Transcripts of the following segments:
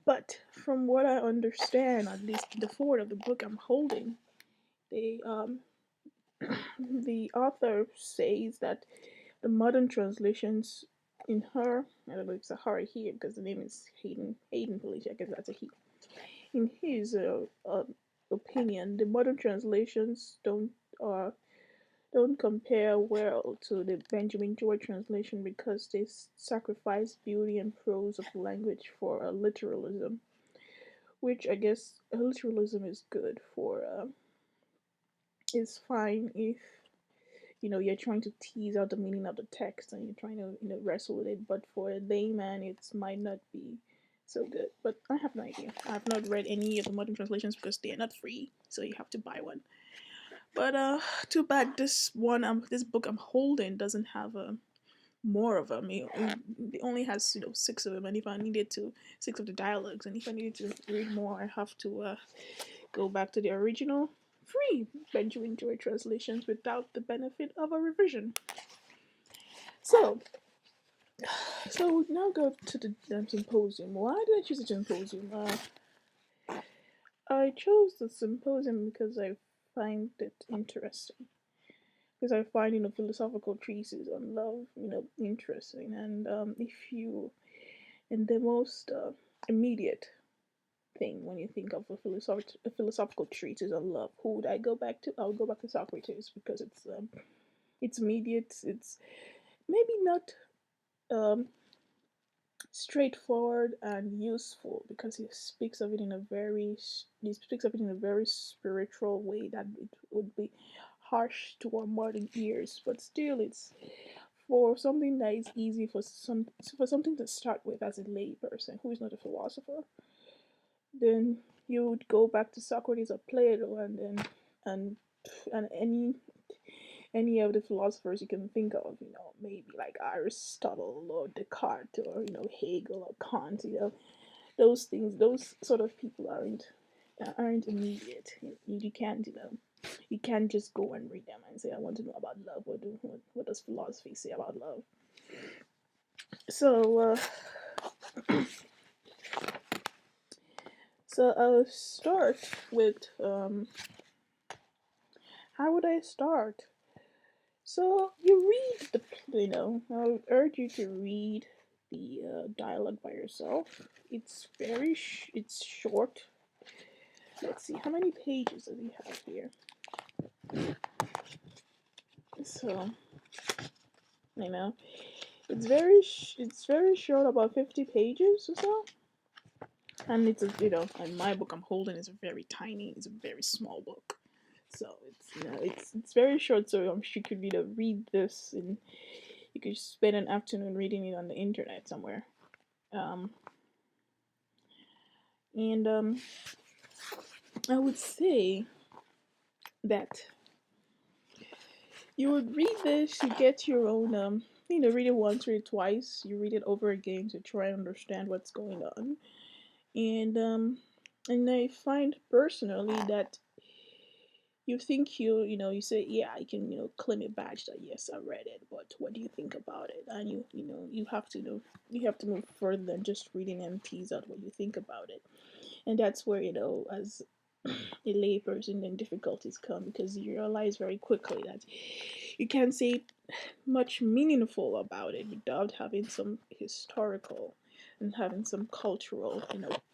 But from what I understand, at least the forward of the book I'm holding, they the author says that the modern translations in her, I don't know if it's a her here because the name is Hayden Felicia, I guess that's a he. In his opinion, the modern translations uh, don't compare well to the Benjamin Jowett translation because they sacrifice beauty and prose of the language for a literalism, which I guess a literalism is good for. Is fine if you're trying to tease out the meaning of the text and you're trying to wrestle with it. But for a layman, it might not be so good. But I have no idea. I have not read any of the modern translations because they are not free, so you have to buy one. But too bad this book I'm holding doesn't have more of them. It only has 6 of them, and if I needed to 6 of the dialogues, and if I needed to read more, I have to go back to the original free Benjamin Jowett translations without the benefit of a revision. So, so we now go to the symposium. Why did I choose the symposium? I chose the symposium because I find it interesting. Because I find philosophical treatises on love interesting, and if you and the most immediate thing when you think of a philosophical treatise on love, who would I go back to? I would go back to Socrates because it's immediate. It's maybe not um, straightforward and useful because he speaks of it in a very spiritual way that it would be harsh to our modern ears, but still it's for something that is easy for something to start with as a lay person who is not a philosopher. Then you would go back to Socrates or Plato, and and any of the philosophers you can think of, maybe like Aristotle or Descartes or Hegel or Kant, those things, those sort of people aren't immediate. You can't you can't just go and read them and say I want to know about love. What does philosophy say about love? So so I'll start with how would I start? So you read I would urge you to read the dialogue by yourself. It's short. Let's see, how many pages does he have here? So, it's very short, about 50 pages or so. And it's and my book I'm holding is very tiny. It's a very small book. So it's very short. So you could read this and you could spend an afternoon reading it on the internet somewhere. Um, and I would say that you would read this, you get your own, read it once, read it twice, you read it over again to try and understand what's going on. And I find personally that you think you say, yeah, I can claim a badge that yes, I read it, but what do you think about it? And you have to you have to move further than just reading and tease out what you think about it. And that's where as a layperson then difficulties come, because you realize very quickly that you can't say much meaningful about it without having some historical and having some cultural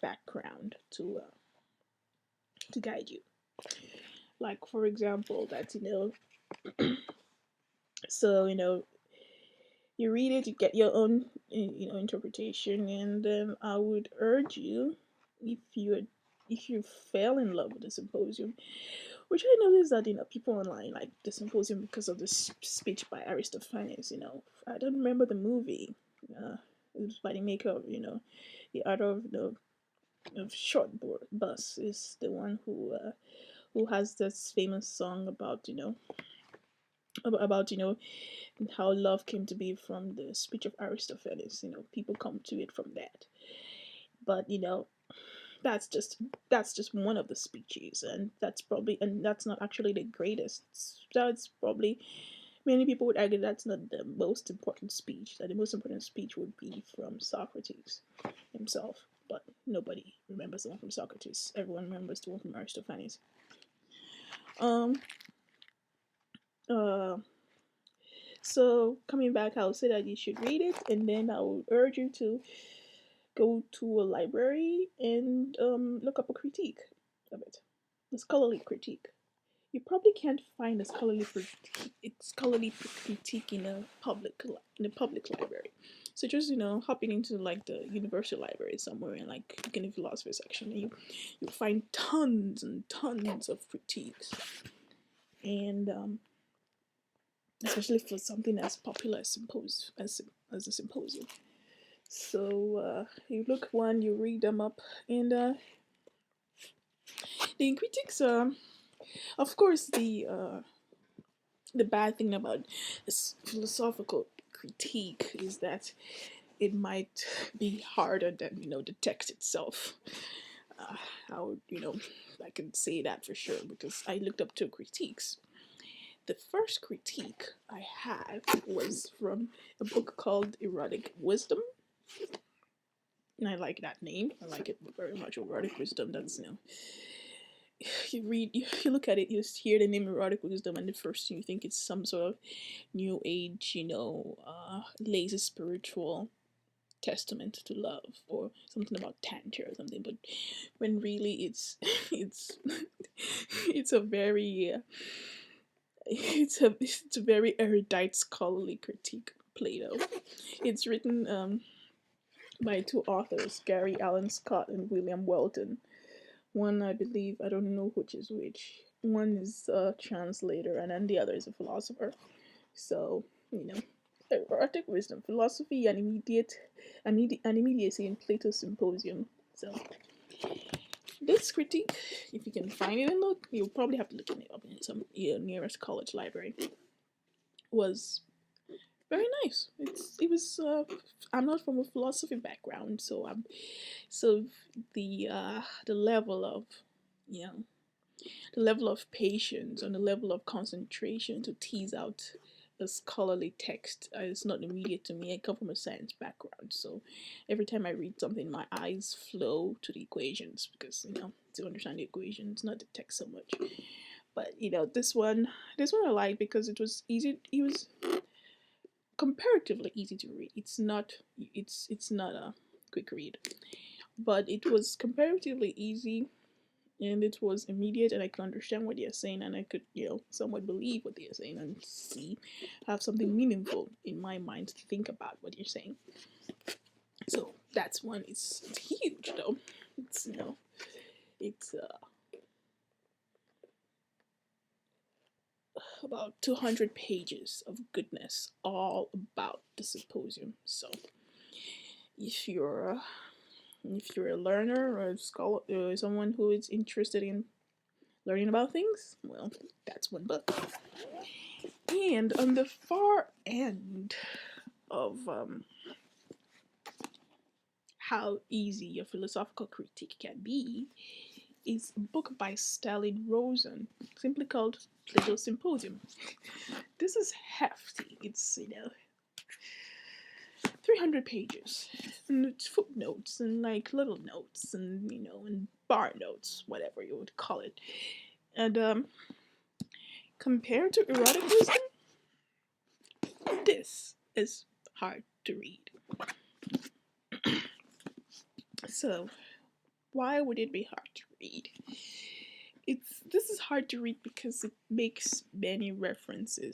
background to guide you. Like, for example, that so you read it, you get your own interpretation, and then I would urge you, if you fell in love with the Symposium, which I noticed that people online like the Symposium because of this speech by Aristophanes. I don't remember the movie. It was by the maker of the art of Short Bus is the one who has this famous song about about how love came to be from the speech of Aristophanes. People come to it from that, but that's just one of the speeches, and that's not actually the greatest. That's probably, many people would argue that's not the most important speech. That the most important speech would be from Socrates himself. but nobody remembers the one from Socrates. Everyone remembers the one from Aristophanes. Um, uh, so coming back, I would say that you should read it, and then I would urge you to go to a library and look up a critique of it, a scholarly critique. You probably can't find a scholarly critique in a public library. So just hopping into like the university library somewhere and like in the philosophy section, and you'll find tons and tons of critiques, and especially for something as popular as a symposium. So you look one, you read them up, and the critics. Of course, the bad thing about this philosophical critique is that it might be harder than the text itself. Uh, I would I can say that for sure because I looked up two critiques. The first critique I had was from a book called Erotic Wisdom. And I like that name. I like it very much. Erotic Wisdom. That's you look at it, you hear the name Erotic Wisdom, and the first thing you think it's some sort of new age, lazy spiritual testament to love or something about tantra or something. But when really it's it's a very it's a very erudite scholarly critique of Plato. It's written by two authors, Gary Allen Scott and William Welton. One, I believe, I don't know which is which. One is a translator, and then the other is a philosopher. So, erotic wisdom, philosophy, and immediacy in Plato's Symposium. So, this critique, if you can find it and look, you'll probably have to look it up in some nearest college library. Was very nice. It was. I'm not from a philosophy background, so the level of you know the level of patience and the level of concentration to tease out a scholarly text is not immediate to me. I come from a science background, so every time I read something, my eyes flow to the equations because to understand the equations, not the text so much. But this one I like because it was easy. It was comparatively easy to read. It's not a quick read, but it was comparatively easy and it was immediate and I could understand what they're saying and I could, somewhat believe what they're saying and have something meaningful in my mind to think about what you're saying. So that's one. It's huge though. It's about 200 pages of goodness, all about the symposium. So if you're a learner or a scholar, someone who is interested in learning about things, well, that's one book. And on the far end of how easy a philosophical critique can be is a book by Stalin Rosen, simply called Plato's Symposium. This is hefty. It's 300 pages, and it's footnotes and like little notes and bar notes, whatever you would call it. And compared to Erotic Wisdom, this is hard to read. So, why would it be hard to read? This is hard to read because it makes many references